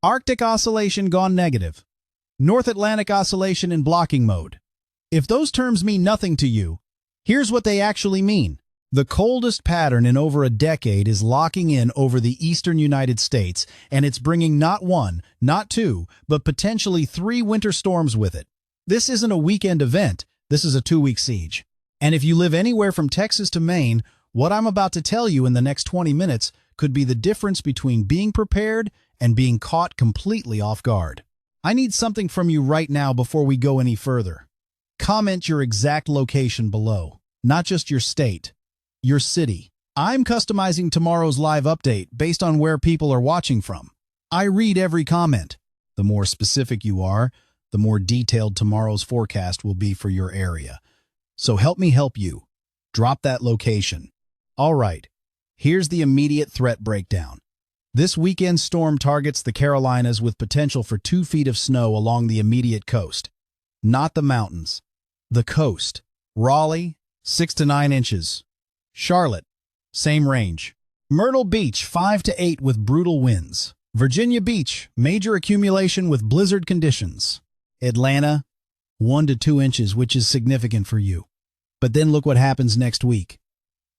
Arctic oscillation gone negative. North Atlantic oscillation in blocking mode. If those terms mean nothing to you, here's what they actually mean. The coldest pattern in over a decade is locking in over the eastern United States, and it's bringing not one, not two, but potentially 3 winter storms with it. This isn't a weekend event, this is a 2-week siege. And if you live anywhere from Texas to Maine, what I'm about to tell you in the next 20 minutes could be the difference between being prepared and being caught completely off guard. I need something from you right now before we go any further. Comment your exact location below, not just your state, your city. I'm customizing tomorrow's live update based on where people are watching from. I read every comment. The more specific you are, the more detailed tomorrow's forecast will be for your area. So help me help you. Drop that location. All right, here's the immediate threat breakdown. This weekend storm targets the Carolinas with potential for 2 feet of snow along the immediate coast. Not the mountains. The coast. Raleigh, 6 to 9 inches. Charlotte, same range. Myrtle Beach, 5 to 8 with brutal winds. Virginia Beach, major accumulation with blizzard conditions. Atlanta, 1 to 2 inches, which is significant for you. But then look what happens next week.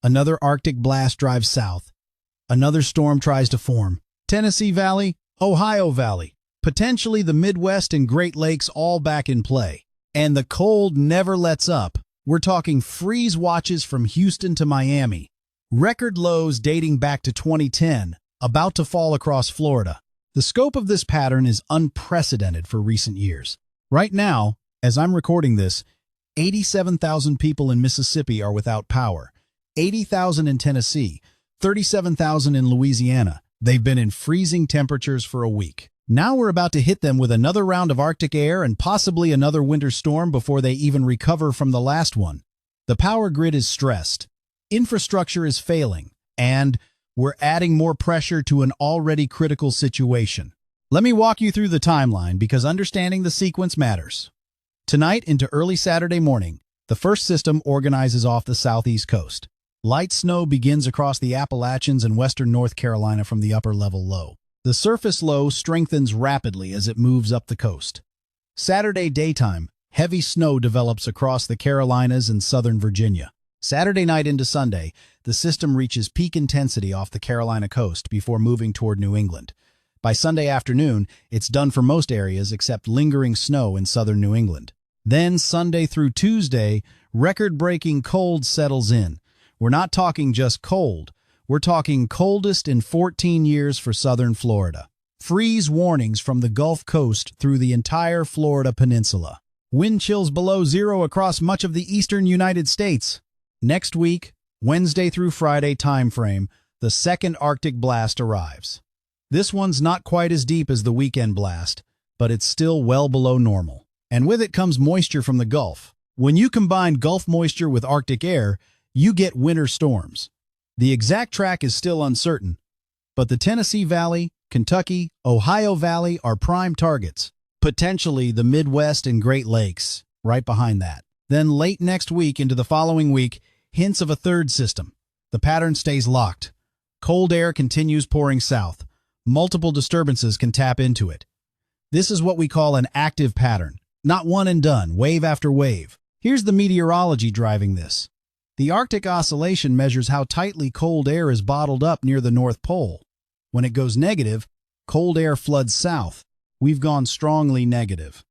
Another Arctic blast drives south. Another storm tries to form. Tennessee Valley, Ohio Valley, potentially the Midwest and Great Lakes all back in play. And the cold never lets up. We're talking freeze watches from Houston to Miami. Record lows dating back to 2010, about to fall across Florida. The scope of this pattern is unprecedented for recent years. Right now, as I'm recording this, 87,000 people in Mississippi are without power, 80,000 in Tennessee, 37,000 in Louisiana. They've been in freezing temperatures for a week. Now we're about to hit them with another round of Arctic air and possibly another winter storm before they even recover from the last one. The power grid is stressed, infrastructure is failing, and we're adding more pressure to an already critical situation. Let me walk you through the timeline because understanding the sequence matters. Tonight into early Saturday morning, the first system organizes off the southeast coast. Light snow begins across the Appalachians and western North Carolina from the upper level low. The surface low strengthens rapidly as it moves up the coast. Saturday daytime, heavy snow develops across the Carolinas and southern Virginia. Saturday night into Sunday, the system reaches peak intensity off the Carolina coast before moving toward New England. By Sunday afternoon, it's done for most areas except lingering snow in southern New England. Then Sunday through Tuesday, record-breaking cold settles in. We're not talking just cold. We're talking coldest in 14 years for southern Florida. Freeze warnings from the Gulf Coast through the entire Florida peninsula. Wind chills below zero across much of the eastern United States. Next week, Wednesday through Friday time frame, the second Arctic blast arrives. This one's not quite as deep as the weekend blast, but it's still well below normal. And with it comes moisture from the Gulf. When you combine Gulf moisture with Arctic air, you get winter storms. The exact track is still uncertain, but the Tennessee Valley, Kentucky, Ohio Valley are prime targets. Potentially the Midwest and Great Lakes, right behind that. Then late next week into the following week, hints of a third system. The pattern stays locked. Cold air continues pouring south. Multiple disturbances can tap into it. This is what we call an active pattern. Not one and done, wave after wave. Here's the meteorology driving this. The Arctic oscillation measures how tightly cold air is bottled up near the North Pole. When it goes negative, cold air floods south. We've gone strongly negative.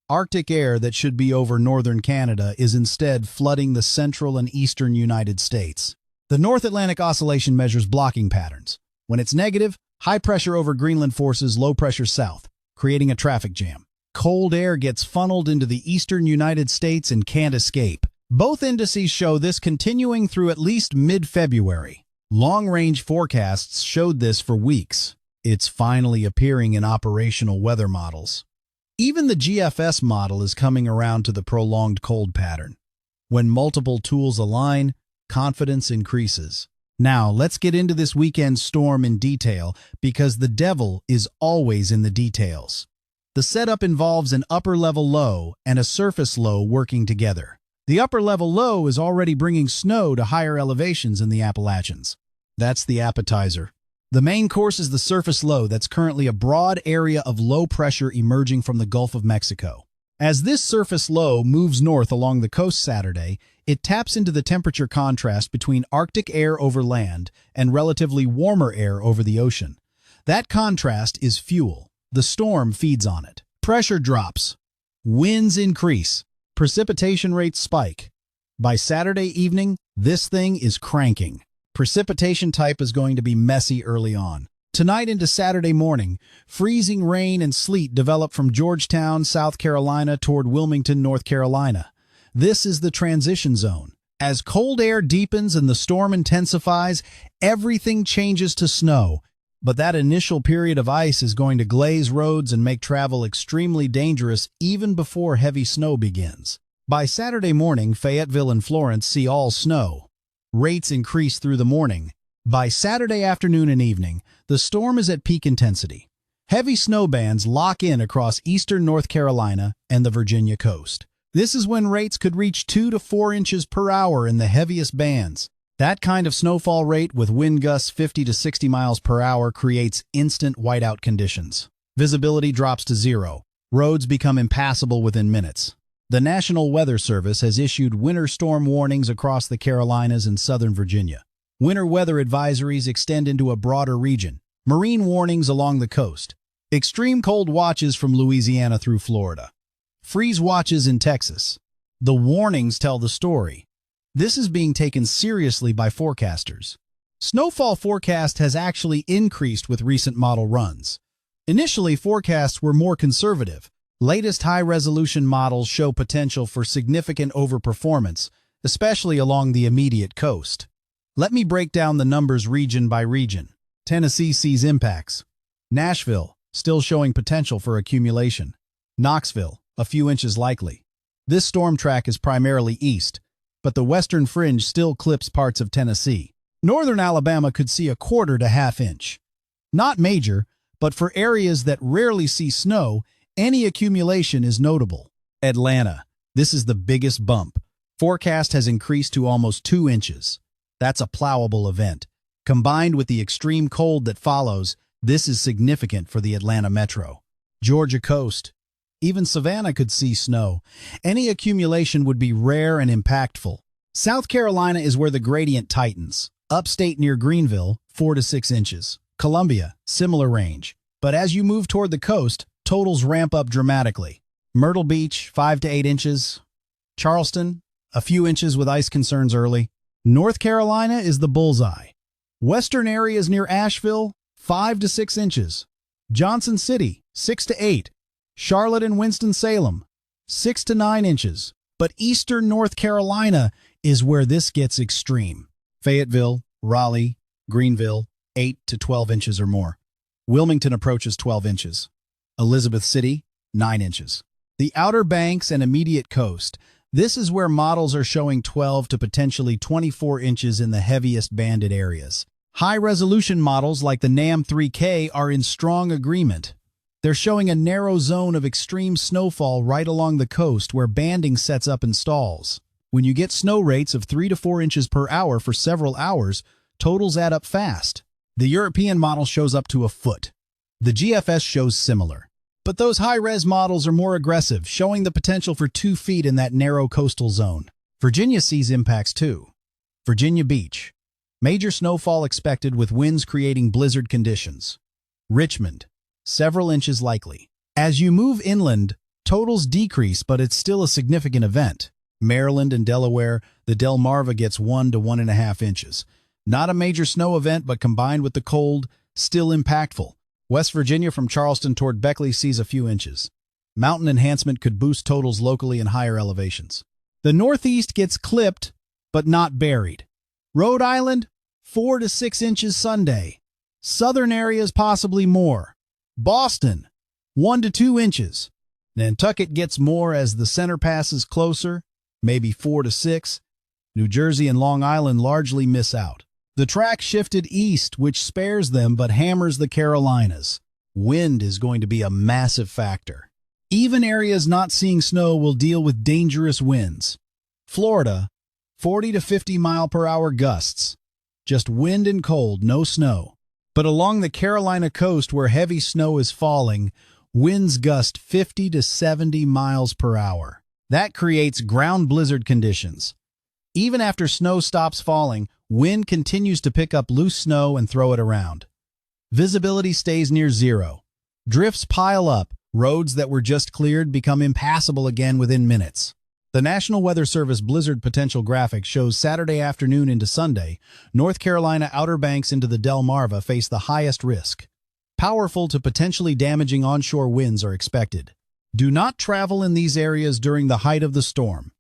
Arctic air that should be over northern Canada is instead flooding the central and eastern United States. The North Atlantic oscillation measures blocking patterns. When it's negative, high pressure over Greenland forces low pressure south, creating a traffic jam. Cold air gets funneled into the eastern United States and can't escape. Both indices show this continuing through at least mid-February. Long-range forecasts showed this for weeks. It's finally appearing in operational weather models. Even the GFS model is coming around to the prolonged cold pattern. When multiple tools align, confidence increases. Now, let's get into this weekend storm in detail because the devil is always in the details. The setup involves an upper-level low and a surface low working together. The upper-level low is already bringing snow to higher elevations in the Appalachians. That's the appetizer. The main course is the surface low that's currently a broad area of low pressure emerging from the Gulf of Mexico. As this surface low moves north along the coast Saturday, it taps into the temperature contrast between Arctic air over land and relatively warmer air over the ocean. That contrast is fuel. The storm feeds on it. Pressure drops. Winds increase. Precipitation rates spike. By Saturday evening, this thing is cranking. Precipitation type is going to be messy early on. Tonight into Saturday morning, freezing rain and sleet develop from Georgetown, South Carolina toward Wilmington, North Carolina. This is the transition zone. As cold air deepens and the storm intensifies, everything changes to snow. But that initial period of ice is going to glaze roads and make travel extremely dangerous even before heavy snow begins. By Saturday morning, Fayetteville and Florence see all snow. Rates increase through the morning. By Saturday afternoon and evening, the storm is at peak intensity. Heavy snow bands lock in across eastern North Carolina and the Virginia coast. This is when rates could reach 2 to 4 inches per hour in the heaviest bands. That kind of snowfall rate with wind gusts 50 to 60 miles per hour creates instant whiteout conditions. Visibility drops to zero. Roads become impassable within minutes. The National Weather Service has issued winter storm warnings across the Carolinas and southern Virginia. Winter weather advisories extend into a broader region. Marine warnings along the coast. Extreme cold watches from Louisiana through Florida. Freeze watches in Texas. The warnings tell the story. This is being taken seriously by forecasters. Snowfall forecast has actually increased with recent model runs. Initially, forecasts were more conservative. Latest high-resolution models show potential for significant overperformance, especially along the immediate coast. Let me break down the numbers region by region. Tennessee sees impacts. Nashville, still showing potential for accumulation. Knoxville, a few inches likely. This storm track is primarily east, but the western fringe still clips parts of Tennessee. Northern Alabama could see a quarter to half inch. Not major, but for areas that rarely see snow, any accumulation is notable. Atlanta, this is the biggest bump. Forecast has increased to almost 2 inches. That's a plowable event. Combined with the extreme cold that follows, this is significant for the Atlanta metro. Georgia coast. Even Savannah could see snow. Any accumulation would be rare and impactful. South Carolina is where the gradient tightens. Upstate near Greenville, 4 to 6 inches. Columbia, similar range. But as you move toward the coast, totals ramp up dramatically. Myrtle Beach, 5 to 8 inches. Charleston, a few inches with ice concerns early. North Carolina is the bullseye. Western areas near Asheville, 5 to 6 inches. Johnson City, 6 to 8. Charlotte and Winston-Salem, 6 to 9 inches. But eastern North Carolina is where this gets extreme. Fayetteville, Raleigh, Greenville, 8 to 12 inches or more. Wilmington approaches 12 inches. Elizabeth City, 9 inches. The Outer Banks and immediate coast. This is where models are showing 12 to potentially 24 inches in the heaviest banded areas. High-resolution models like the NAM 3K are in strong agreement. They're showing a narrow zone of extreme snowfall right along the coast where banding sets up and stalls. When you get snow rates of 3 to 4 inches per hour for several hours, totals add up fast. The European model shows up to a foot. The GFS shows similar. But those high-res models are more aggressive, showing the potential for 2 feet in that narrow coastal zone. Virginia sees impacts too. Virginia Beach. Major snowfall expected with winds creating blizzard conditions. Richmond. Several inches likely. As you move inland, totals decrease, but it's still a significant event. Maryland and Delaware, the Delmarva gets 1 to 1.5 inches. Not a major snow event, but combined with the cold, still impactful. West Virginia from Charleston toward Beckley sees a few inches. Mountain enhancement could boost totals locally in higher elevations. The Northeast gets clipped, but not buried. Rhode Island, 4 to 6 inches Sunday. Southern areas possibly more. Boston, 1 to 2 inches. Nantucket gets more as the center passes closer, maybe 4 to 6. New Jersey and Long Island largely miss out. The track shifted east, which spares them but hammers the Carolinas. Wind is going to be a massive factor. Even areas not seeing snow will deal with dangerous winds. Florida, 40 to 50 mile per hour gusts. Just wind and cold, no snow. But along the Carolina coast where heavy snow is falling, winds gust 50 to 70 miles per hour. That creates ground blizzard conditions. Even after snow stops falling, wind continues to pick up loose snow and throw it around. Visibility stays near zero. Drifts pile up. Roads that were just cleared become impassable again within minutes. The National Weather Service blizzard potential graphic shows Saturday afternoon into Sunday, North Carolina Outer Banks into the Delmarva face the highest risk. Powerful to potentially damaging onshore winds are expected. Do not travel in these areas during the height of the storm.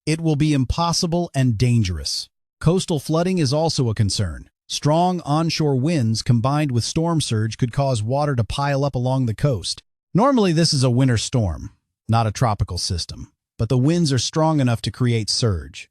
It will be impossible and dangerous. Coastal flooding is also a concern. Strong onshore winds combined with storm surge could cause water to pile up along the coast. Normally this is a winter storm, not a tropical system, but the winds are strong enough to create surge.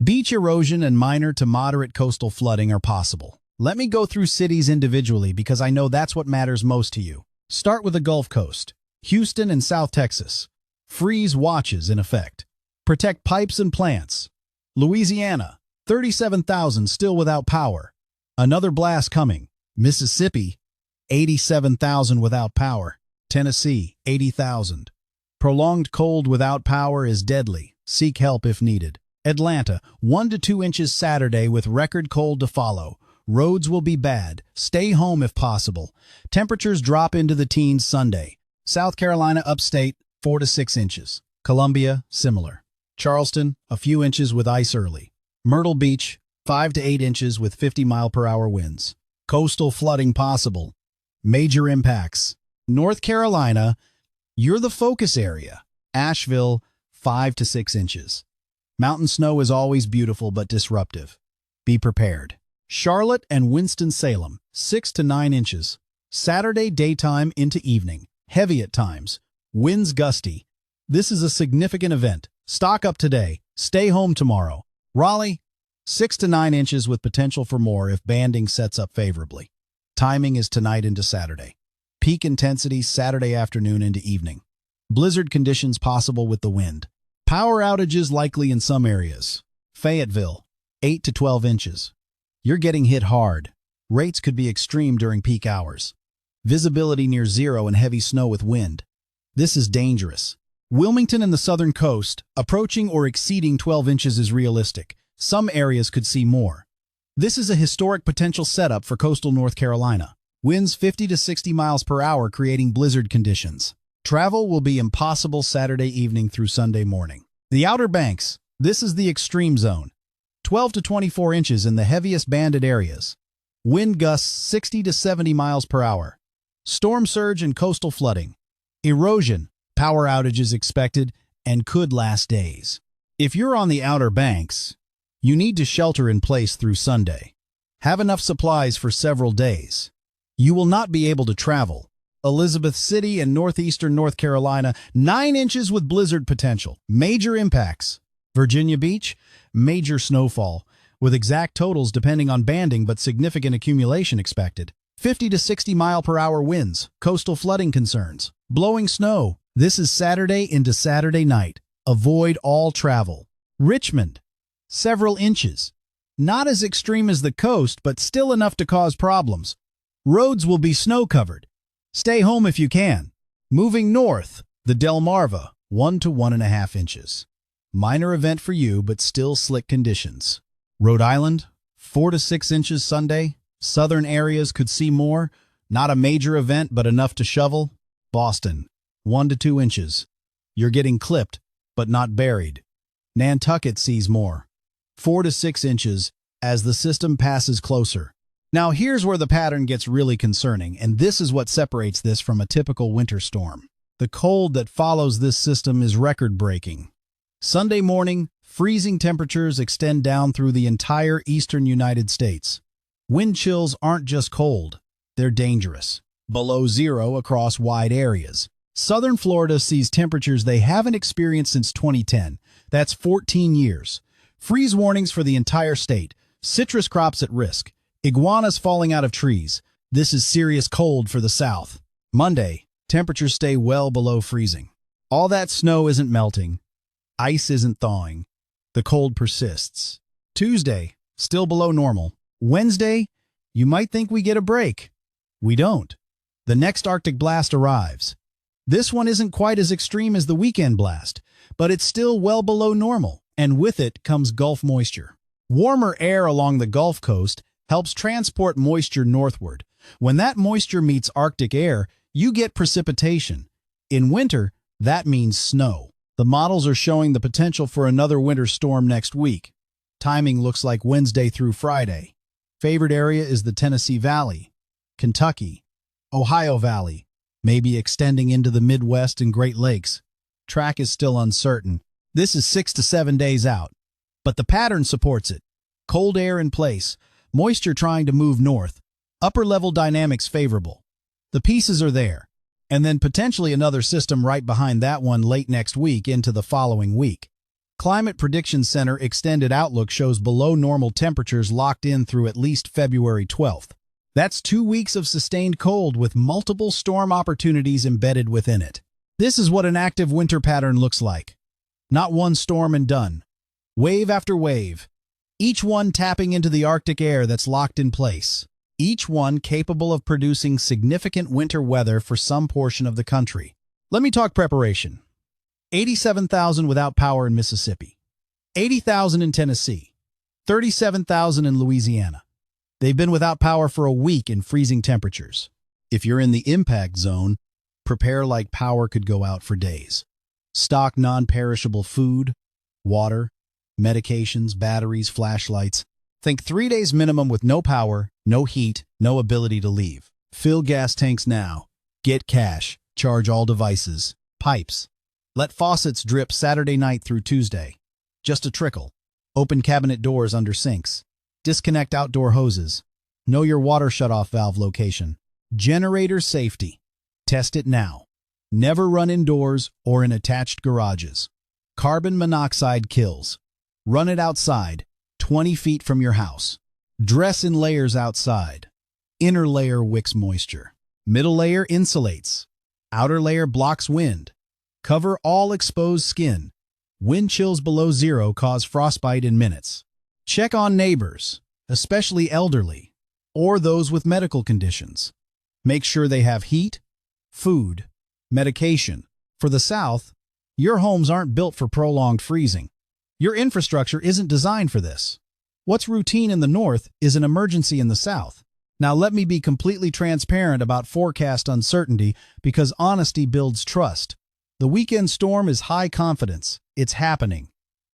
Beach erosion and minor to moderate coastal flooding are possible. Let me go through cities individually because I know that's what matters most to you. Start with the Gulf Coast. Houston and South Texas. Freeze watches in effect. Protect pipes and plants. Louisiana. 37,000 still without power. Another blast coming. Mississippi. 87,000 without power. Tennessee. 80,000. Prolonged cold without power is deadly. Seek help if needed. Atlanta. 1 to 2 inches Saturday with record cold to follow. Roads will be bad. Stay home if possible. Temperatures drop into the teens Sunday. South Carolina upstate, 4 to 6 inches. Columbia, similar. Charleston, a few inches with ice early. Myrtle Beach, 5 to 8 inches with 50-mile-per-hour winds. Coastal flooding possible. Major impacts. North Carolina, you're the focus area. Asheville, 5 to 6 inches. Mountain snow is always beautiful but disruptive. Be prepared. Charlotte and Winston-Salem, 6 to 9 inches. Saturday daytime into evening. Heavy at times. Winds gusty. This is a significant event. Stock up today. Stay home tomorrow. Raleigh, 6 to 9 inches with potential for more if banding sets up favorably. Timing is tonight into Saturday. Peak intensity Saturday afternoon into evening. Blizzard conditions possible with the wind. Power outages likely in some areas. Fayetteville, 8 to 12 inches. You're getting hit hard. Rates could be extreme during peak hours. Visibility near zero and heavy snow with wind. This is dangerous. Wilmington and the southern coast, approaching or exceeding 12 inches is realistic. Some areas could see more. This is a historic potential setup for coastal North Carolina. Winds 50 to 60 miles per hour creating blizzard conditions. Travel will be impossible Saturday evening through Sunday morning. The Outer Banks. This is the extreme zone. 12 to 24 inches in the heaviest banded areas. Wind gusts 60 to 70 miles per hour. Storm surge and coastal flooding. Erosion. Power outages expected and could last days. If you're on the Outer Banks, you need to shelter in place through Sunday. Have enough supplies for several days. You will not be able to travel. Elizabeth City and northeastern North Carolina, 9 inches with blizzard potential. Major impacts. Virginia Beach, major snowfall, with exact totals depending on banding but significant accumulation expected. 50 to 60 mile-per-hour winds, coastal flooding concerns, blowing snow. This is Saturday into Saturday night. Avoid all travel. Richmond, several inches. Not as extreme as the coast, but still enough to cause problems. Roads will be snow-covered. Stay home if you can. Moving north, the Delmarva, 1 to 1.5 inches. Minor event for you, but still slick conditions. Rhode Island, 4 to 6 inches Sunday. Southern areas could see more. Not a major event, but enough to shovel. Boston, 1 to 2 inches. You're getting clipped, but not buried. Nantucket sees more. 4 to 6 inches as the system passes closer. Now here's where the pattern gets really concerning, and this is what separates this from a typical winter storm. The cold that follows this system is record-breaking. Sunday morning, freezing temperatures extend down through the entire eastern United States. Wind chills aren't just cold, they're dangerous. Below zero across wide areas. Southern Florida sees temperatures they haven't experienced since 2010. That's 14 years. Freeze warnings for the entire state. Citrus crops at risk. Iguanas falling out of trees. This is serious cold for the South. Monday, temperatures stay well below freezing. All that snow isn't melting. Ice isn't thawing. The cold persists. Tuesday, still below normal. Wednesday, you might think we get a break. We don't. The next Arctic blast arrives. This one isn't quite as extreme as the weekend blast, but it's still well below normal, and with it comes Gulf moisture. Warmer air along the Gulf Coast helps transport moisture northward. When that moisture meets Arctic air, you get precipitation. In winter, that means snow. The models are showing the potential for another winter storm next week. Timing looks like Wednesday through Friday. Favored area is the Tennessee Valley, Kentucky, Ohio Valley, maybe extending into the Midwest and Great Lakes. Track is still uncertain. This is 6 to 7 days out, but the pattern supports it. Cold air in place, moisture trying to move north, upper-level dynamics favorable. The pieces are there, and then potentially another system right behind that one late next week into the following week. Climate Prediction Center extended outlook shows below normal temperatures locked in through at least February 12th. That's 2 weeks of sustained cold with multiple storm opportunities embedded within it. This is what an active winter pattern looks like. Not one storm and done. Wave after wave. Each one tapping into the Arctic air that's locked in place. Each one capable of producing significant winter weather for some portion of the country. Let me talk preparation. 87,000 without power in Mississippi. 80,000 in Tennessee. 37,000 in Louisiana. They've been without power for a week in freezing temperatures. If you're in the impact zone, prepare like power could go out for days. Stock non-perishable food, water, medications, batteries, flashlights. Think 3 days minimum with no power, no heat, no ability to leave. Fill gas tanks now. Get cash. Charge all devices. Pipes. Let faucets drip Saturday night through Tuesday. Just a trickle. Open cabinet doors under sinks. Disconnect outdoor hoses. Know your water shutoff valve location. Generator safety. Test it now. Never run indoors or in attached garages. Carbon monoxide kills. Run it outside, 20 feet from your house. Dress in layers outside. Inner layer wicks moisture. Middle layer insulates. Outer layer blocks wind. Cover all exposed skin. Wind chills below zero cause frostbite in minutes. Check on neighbors, especially elderly, or those with medical conditions. Make sure they have heat, food, medication. For the South, your homes aren't built for prolonged freezing. Your infrastructure isn't designed for this. What's routine in the North is an emergency in the South. Now let me be completely transparent about forecast uncertainty because honesty builds trust. The weekend storm is high confidence. It's happening.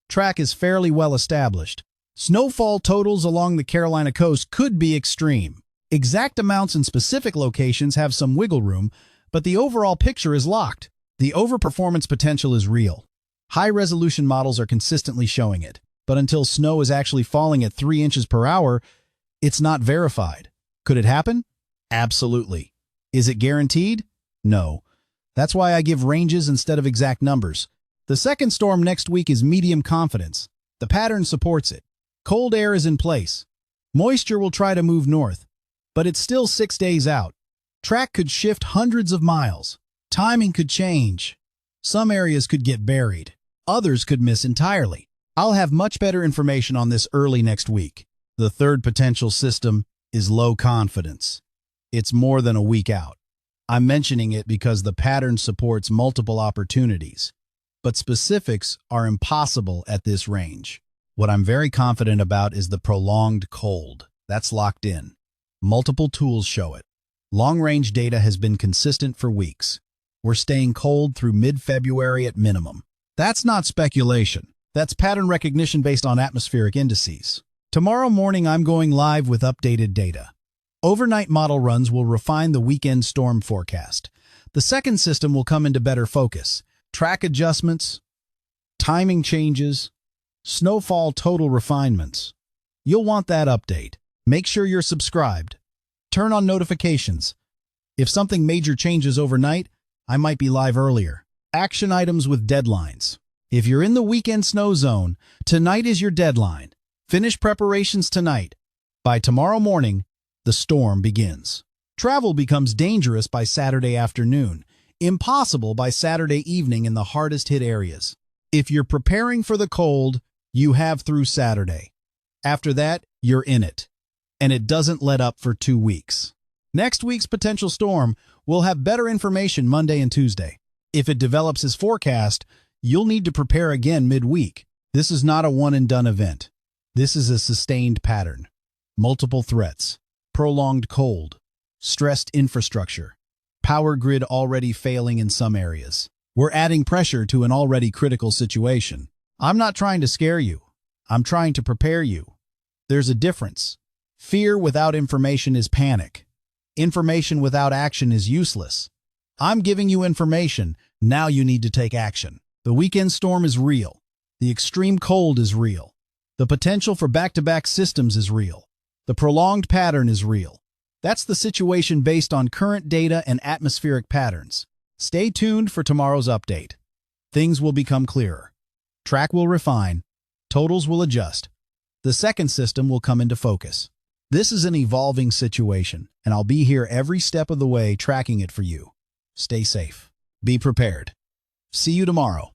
Track is fairly well established. Snowfall totals along the Carolina coast could be extreme. Exact amounts in specific locations have some wiggle room, but the overall picture is locked. The overperformance potential is real. High-resolution models are consistently showing it, but until snow is actually falling at 3 inches per hour, it's not verified. Could it happen? Absolutely. Is it guaranteed? No. That's why I give ranges instead of exact numbers. The second storm next week is medium confidence. The pattern supports it. Cold air is in place. Moisture will try to move north, but it's still 6 days out. Track could shift hundreds of miles. Timing could change. Some areas could get buried. Others could miss entirely. I'll have much better information on this early next week. The third potential system is low confidence. It's more than a week out. I'm mentioning it because the pattern supports multiple opportunities, but specifics are impossible at this range. What I'm very confident about is the prolonged cold. That's locked in. Multiple tools show it. Long-range data has been consistent for weeks. We're staying cold through mid-February at minimum. That's not speculation. That's pattern recognition based on atmospheric indices. Tomorrow morning, I'm going live with updated data. Overnight model runs will refine the weekend storm forecast. The second system will come into better focus. Track adjustments, timing changes, snowfall total refinements. You'll want that update. Make sure you're subscribed. Turn on notifications. If something major changes overnight, I might be live earlier. Action items with deadlines. If you're in the weekend snow zone, tonight is your deadline. Finish preparations tonight. By tomorrow morning, the storm begins. Travel becomes dangerous by Saturday afternoon, impossible by Saturday evening in the hardest hit areas. If you're preparing for the cold, you have through Saturday. After that, you're in it. And it doesn't let up for 2 weeks. Next week's potential storm will have better information Monday and Tuesday. If it develops as forecast, you'll need to prepare again midweek. This is not a one-and-done event. This is a sustained pattern. Multiple threats, prolonged cold, stressed infrastructure, power grid already failing in some areas. We're adding pressure to an already critical situation. I'm not trying to scare you. I'm trying to prepare you. There's a difference. Fear without information is panic. Information without action is useless. I'm giving you information. Now you need to take action. The weekend storm is real. The extreme cold is real. The potential for back-to-back systems is real. The prolonged pattern is real. That's the situation based on current data and atmospheric patterns. Stay tuned for tomorrow's update. Things will become clearer. Track will refine. Totals will adjust. The second system will come into focus. This is an evolving situation, and I'll be here every step of the way tracking it for you. Stay safe. Be prepared. See you tomorrow.